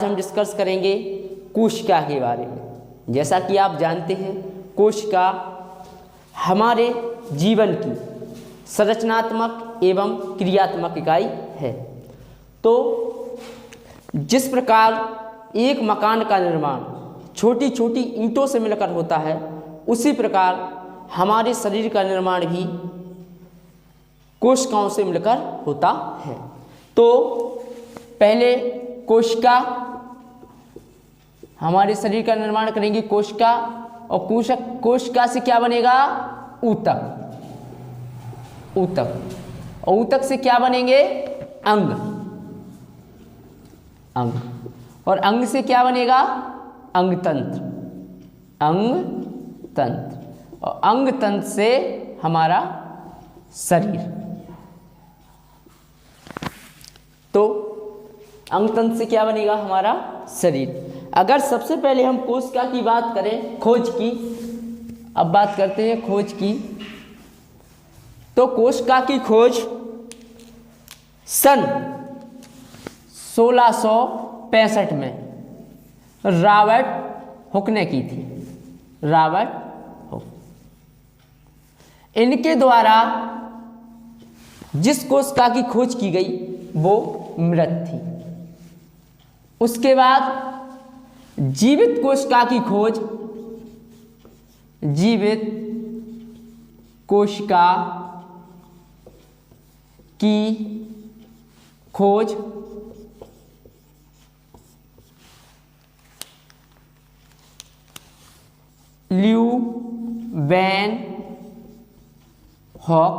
हम डिस्कस करेंगे कोशिका के बारे में। जैसा कि आप जानते हैं, कोशिका हमारे जीवन की संरचनात्मक एवं क्रियात्मक इकाई है। तो जिस प्रकार एक मकान का निर्माण छोटी छोटी ईंटों से मिलकर होता है, उसी प्रकार हमारे शरीर का निर्माण भी कोशिकाओं से मिलकर होता है। तो पहले कोशिका, हमारे शरीर का निर्माण करेंगी कोशिका, और कोशिका से क्या बनेगा? ऊतक। और ऊतक से क्या बनेंगे? अंग। और अंग से क्या बनेगा? अंगतंत्र। और अंगतंत्र से हमारा शरीर। तो अंगतंत्र से क्या बनेगा? हमारा शरीर। अगर सबसे पहले हम कोशिका की बात करें, खोज की, अब बात करते हैं खोज की, तो कोशिका की खोज सन 1665 में रॉबर्ट हुक ने की थी। रॉबर्ट हुक, इनके द्वारा जिस कोशिका की खोज की गई वो मृत थी। उसके बाद जीवित कोशिका की खोज, जीवित कोशिका की खोज ल्यू वैन हॉक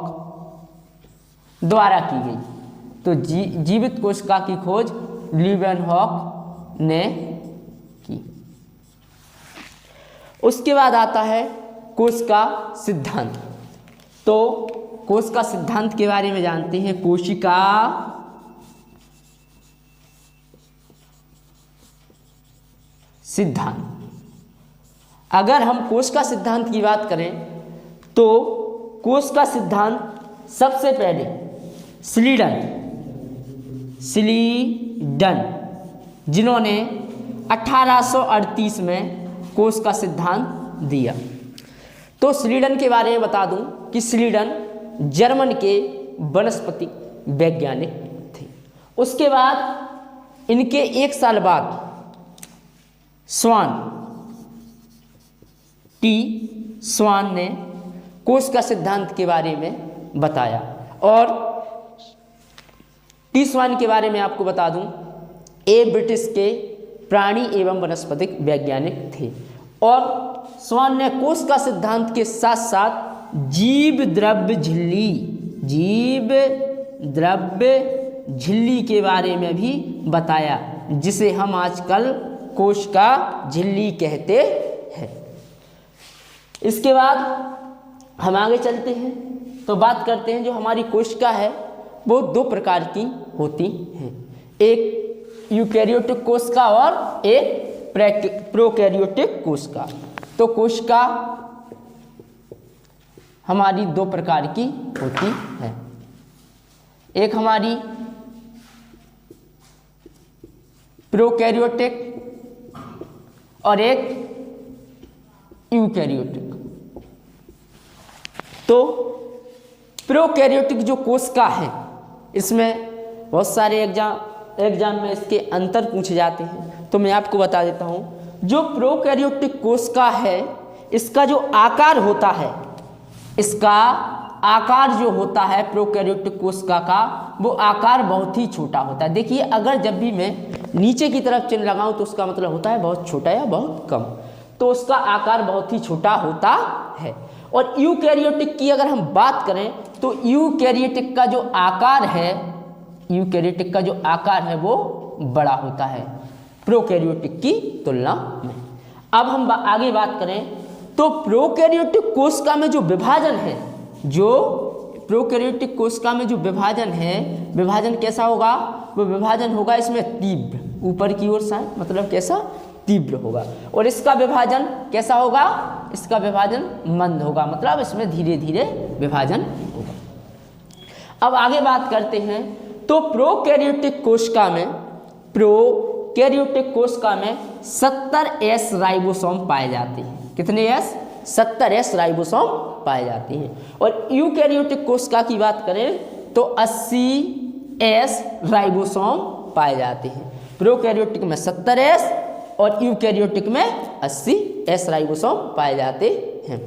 द्वारा की गई। तो जीवित कोशिका की खोज ल्यू वैन हॉक ने की। उसके बाद आता है कोशिका सिद्धांत। तो कोशिका सिद्धांत के बारे में जानते हैं। कोशिका सिद्धांत, अगर हम कोशिका सिद्धांत की बात करें तो कोशिका सिद्धांत सबसे पहले स्लीडन, जिन्होंने 1838 में कोशिका सिद्धांत दिया। तो स्लीडन के बारे में बता दूं कि स्लीडन जर्मन के वनस्पति वैज्ञानिक थे। उसके बाद इनके एक साल बाद स्वान ने कोशिका सिद्धांत के बारे में बताया। और टी स्वान के बारे में आपको बता दूं, ये ब्रिटिश के प्राणी एवं वनस्पतिक वैज्ञानिक थे। और स्वान ने कोशिका सिद्धांत के साथ साथ जीव द्रव्य झिल्ली के बारे में भी बताया, जिसे हम आजकल कोशिका झिल्ली कहते हैं। इसके बाद हम आगे चलते हैं तो बात करते हैं जो हमारी कोशिका है वो दो प्रकार की होती हैं, एक यूकैरियोटिक कोशिका और एक प्रोकैरियोटिक कोशिका। तो कोशिका हमारी दो प्रकार की होती है, एक हमारी प्रोकैरियोटिक और एक यूकैरियोटिक। तो प्रोकैरियोटिक जो कोशिका है, इसमें बहुत सारे एग्जाम में इसके अंतर पूछे जाते हैं। तो मैं आपको बता देता हूं, जो प्रोकैरियोटिक कोशिका है, इसका जो आकार होता है, इसका आकार जो होता है प्रोकैरियोटिक कोशिका का, वो आकार बहुत ही छोटा होता है। देखिए, अगर जब भी मैं नीचे की तरफ चिन्ह लगाऊं तो उसका मतलब होता है बहुत छोटा या बहुत कम। तो उसका आकार बहुत ही छोटा होता है। और यूकैरियोटिक की अगर हम बात करें तो यूकैरियोटिक का जो आकार है वो बड़ा होता है प्रोकैरियोटिक की तुलना में। अब हम आगे बात करें तो प्रोकैरियोटिक कोशिका में जो विभाजन है, प्रोकैरियोटिक कोशिका में जो विभाजन है, विभाजन कैसा होगा? वो विभाजन होगा इसमें तीव्र, ऊपर की ओर साइड, मतलब कैसा? तीव्र होगा। और इसका विभाजन कैसा होगा? इसका विभाजन मंद होगा, मतलब इसमें धीरे धीरे विभाजन होगा। अब आगे बात करते हैं तो प्रोकैरियोटिक कोशिका में प्रोकैरियोटिक कोशिका में 70 एस राइबोसोम पाए जाते हैं। कितने एस? 70 एस राइबोसोम पाए जाते हैं। और यूकैरियोटिक कोशिका की बात करें तो 80 एस राइबोसोम पाए जाते हैं। प्रोकैरियोटिक में 70 एस और यूकैरियोटिक में 80 एस राइबोसोम पाए जाते हैं।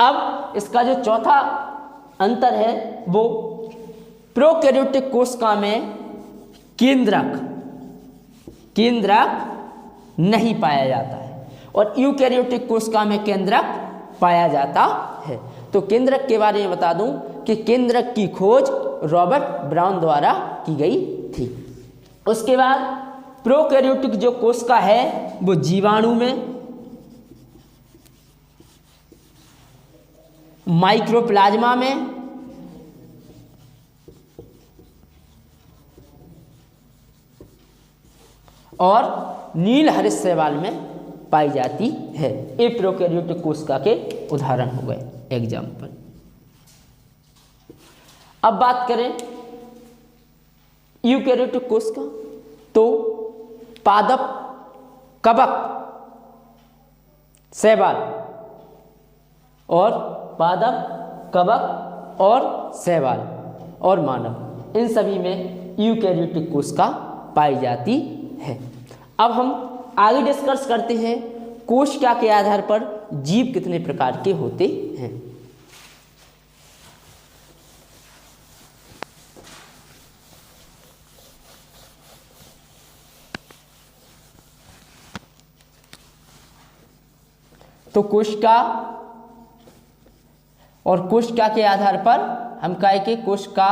अब इसका जो चौथा अंतर है वो प्रोकैरियोटिक कोशिका में केंद्रक नहीं पाया जाता है और यूकैरियोटिक कोशिका में केंद्रक पाया जाता है। तो केंद्रक के बारे में बता दूं कि केंद्रक की खोज रॉबर्ट ब्राउन द्वारा की गई थी। उसके बाद प्रोकैरियोटिक जो कोशिका है वो जीवाणु में, माइक्रोप्लाज्मा में और नील हरित शैवाल में पाई जाती है। ये प्रोकैरियोटिक कोशिका के उदाहरण हो गए, एग्जाम्पल। अब बात करें यूकैरियोटिक कोशिका, तो पादप, कवक, शैवाल और पादप, कवक और शैवाल और मानव, इन सभी में यूकैरियोटिक कोशिका पाई जाती है। अब हम आगे डिस्कस करते हैं कोशिका के आधार पर जीव कितने प्रकार के होते हैं। तो कोशिका और कोशिका के आधार पर हम कहें कि कोशिका,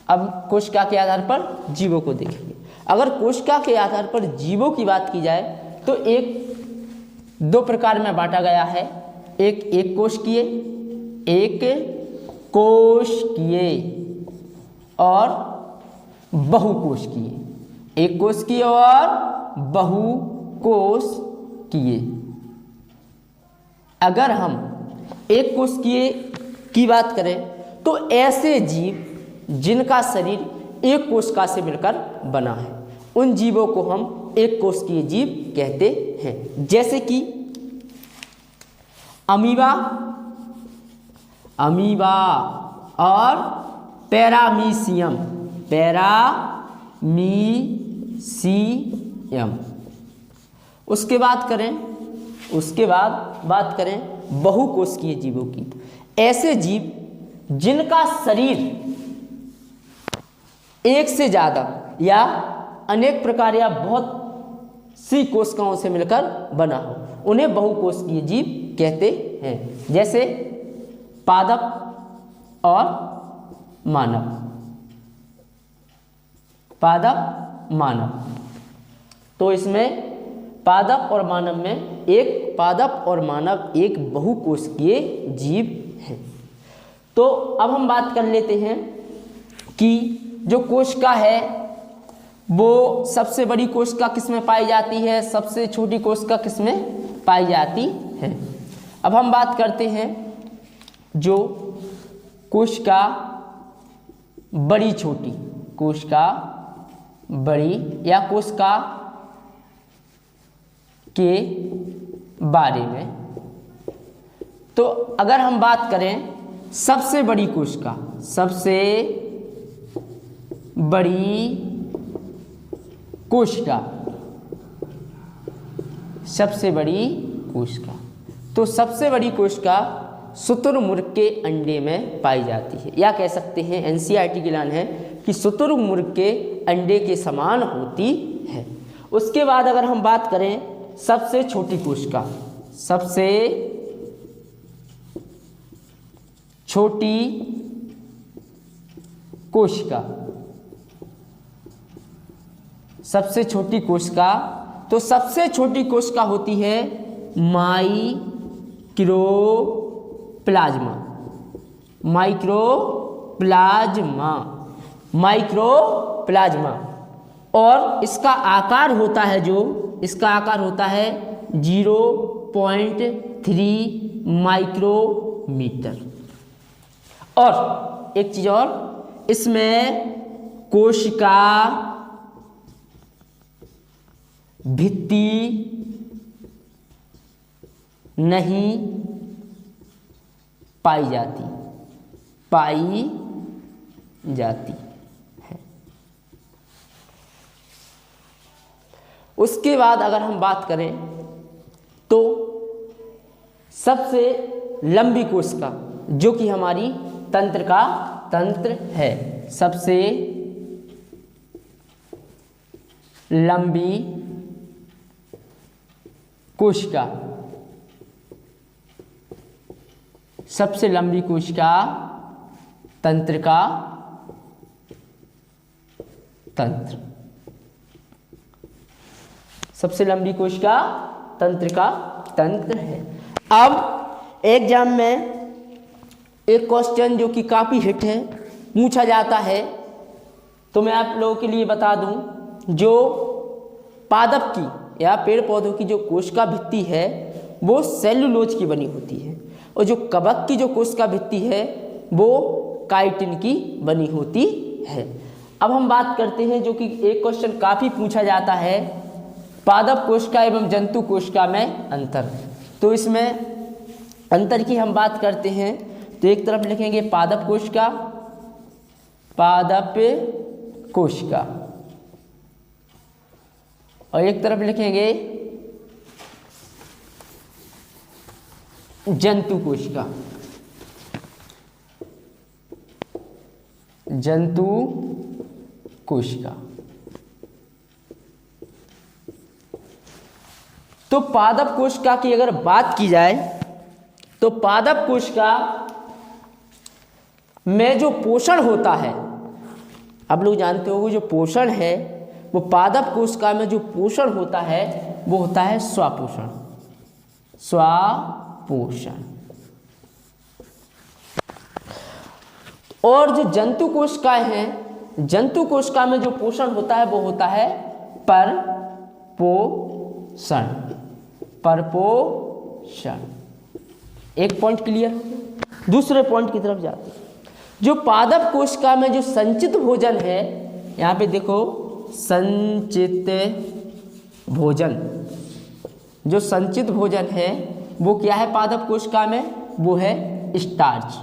अब कोशिका के आधार पर जीवों को देखेंगे। अगर कोशिका के आधार पर जीवों की बात की जाए तो दो प्रकार में बांटा गया है, एक कोशिकीय, एक कोशिकीय और बहुकोशिकीय। एक कोशिकीय और बहुकोशिकीय। अगर हम एक कोशिकीय की बात करें तो ऐसे जीव जिनका शरीर एक कोशिका से मिलकर बना है, उन जीवों को हम एक कोशिकीय जीव कहते हैं। जैसे कि अमीबा और पैरामीशियम। उसके बाद बात करें बहुकोशिकीय जीवों की। ऐसे जीव जिनका शरीर एक से ज़्यादा या अनेक प्रकार या बहुत सी कोशिकाओं से मिलकर बना हो, उन्हें बहुकोशिकीय जीव कहते हैं। जैसे पादप और मानव। तो इसमें पादप और मानव में पादप और मानव एक बहुकोशिकीय जीव है। तो अब हम बात कर लेते हैं कि जो कोशिका है वो सबसे बड़ी कोशिका किसमें पाई जाती है, सबसे छोटी कोशिका किसमें पाई जाती है। अब हम बात करते हैं जो कोशिका बड़ी, छोटी, कोशिका बड़ी या कोशिका के बारे में। तो अगर हम बात करें सबसे बड़ी कोशिका, सबसे बड़ी कोशिका, तो सबसे बड़ी कोशिका शुतुरमुर्ग के अंडे में पाई जाती है, या कह सकते हैं एनसीईआरटी की लाइन है कि शुतुरमुर्ग के अंडे के समान होती है। उसके बाद अगर हम बात करें सबसे छोटी कोशिका, सबसे छोटी कोशिका, तो सबसे छोटी कोशिका होती है माइक्रोप्लाज्मा। और इसका आकार होता है 0.3 माइक्रोमीटर। और एक चीज और, इसमें कोशिका भित्ति नहीं पाई जाती है। उसके बाद अगर हम बात करें तो सबसे लंबी कोशिका जो कि हमारी तंत्र का तंत्र है, सबसे लंबी कोशिका, सबसे लंबी कोशिका तंत्र का तंत्र, सबसे लंबी कोशिका तंत्र का तंत्र है। अब एग्जाम में एक क्वेश्चन जो कि काफ़ी हिट है, पूछा जाता है, तो मैं आप लोगों के लिए बता दूं, जो पादप की या पेड़ पौधों की जो कोशिका भित्ति है वो सेल्यूलोज की बनी होती है, और जो कवक की जो कोशिका भित्ति है वो काइटिन की बनी होती है। अब हम बात करते हैं, जो कि एक क्वेश्चन काफ़ी पूछा जाता है, पादप कोशिका एवं जंतु कोशिका में अंतर। तो इसमें अंतर की हम बात करते हैं तो एक तरफ लिखेंगे पादप कोशिका, और एक तरफ लिखेंगे जंतु कोशिका, तो पादप कोशिका की अगर बात की जाए तो पादप कोशिका में जो पोषण होता है, आप लोग जानते हो जो पोषण है वो पादप कोशिका में जो पोषण होता है वो होता है स्वापोषण। और जो जंतु कोशिकाएं हैं, जंतु कोशिका में जो पोषण होता है वो होता है परपोषण। एक पॉइंट क्लियर हो गया। दूसरे पॉइंट की तरफ जाते हैं, जो पादप कोशिका में जो संचित भोजन है, यहाँ पे देखो संचित भोजन, जो संचित भोजन है वो क्या है पादप कोशिका में, वो है स्टार्च।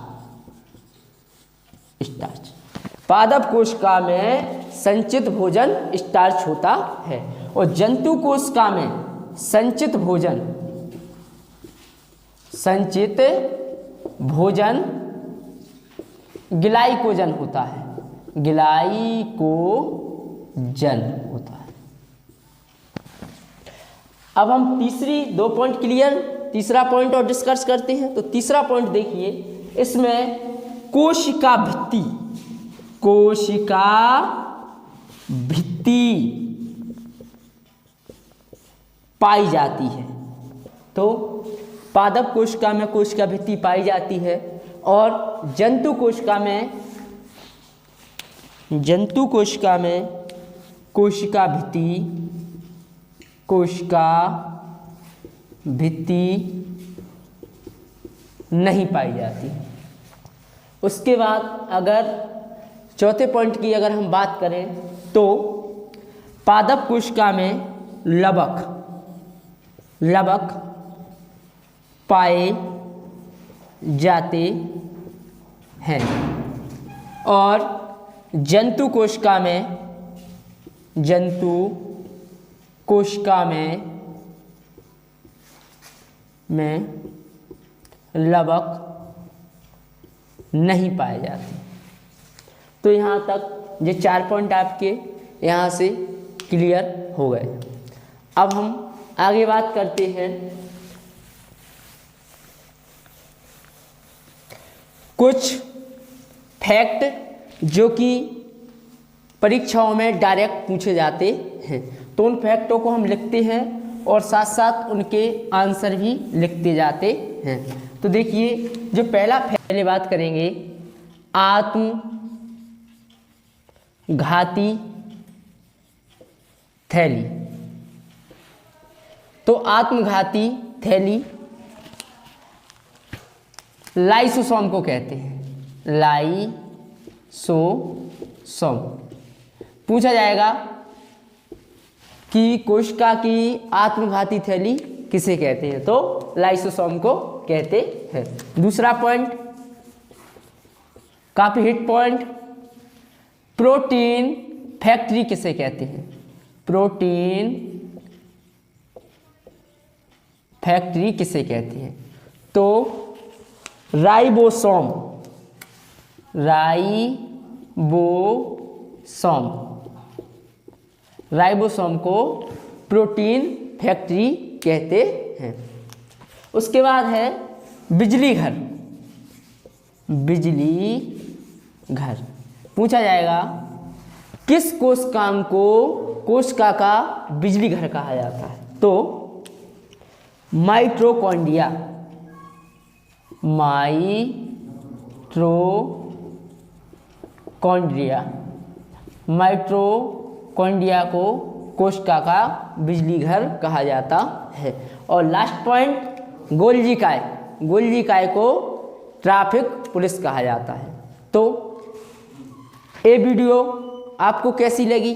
पादप कोशिका में संचित भोजन स्टार्च होता है, और जंतु कोशिका में संचित भोजन ग्लाइकोजन होता है, अब हम दो पॉइंट क्लियर, तीसरा पॉइंट और डिस्कस करते हैं। तो तीसरा पॉइंट देखिए, इसमें कोशिका भित्ति पाई जाती है। तो पादप कोशिका में कोशिका भित्ति पाई जाती है, और जंतु कोशिका में कोशिका भित्ति नहीं पाई जाती। उसके बाद अगर चौथे पॉइंट की अगर हम बात करें तो पादप कोशिका में लवक पाए जाते हैं, और जंतु कोशिका में लवक नहीं पाए जाते। तो यहाँ तक ये 4 पॉइंट आपके यहाँ से क्लियर हो गए। अब हम आगे बात करते हैं कुछ फैक्ट जो कि परीक्षाओं में डायरेक्ट पूछे जाते हैं। तो उन फैक्टों को हम लिखते हैं और साथ साथ उनके आंसर भी लिखते जाते हैं। तो देखिए, जो पहले बात करेंगे आत्मघाती थैली। तो आत्मघाती थैली लाइसोसोम को कहते हैं, लाइसोसोम। पूछा जाएगा कि कोशिका की आत्मघाती थैली किसे कहते हैं? तो लाइसोसोम को कहते हैं। दूसरा पॉइंट, काफी हिट पॉइंट, प्रोटीन फैक्ट्री किसे कहते हैं? प्रोटीन फैक्ट्री किसे कहते हैं? तो राइबोसोम, राइबोसोम, राइबोसोम को प्रोटीन फैक्ट्री कहते हैं। उसके बाद है बिजली घर। बिजली घर पूछा जाएगा किस कोशिकांग को कोशिका का बिजली घर कहा जाता है? तो माइटोकॉन्ड्रिया, माइटोकॉन्ड्रिया, माइटोकॉन्ड्रिया को कोशिका का बिजली घर कहा जाता है। और लास्ट पॉइंट, गोल्जी काय, गोल्जी काय को ट्रैफिक पुलिस कहा जाता है। तो ये वीडियो आपको कैसी लगी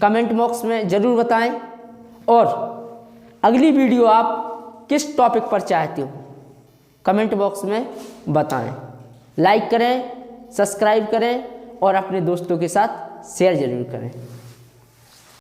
कमेंट बॉक्स में ज़रूर बताएं, और अगली वीडियो आप किस टॉपिक पर चाहते हो कमेंट बॉक्स में बताएं। लाइक करें, सब्सक्राइब करें और अपने दोस्तों के साथ शेयर ज़रूर करें।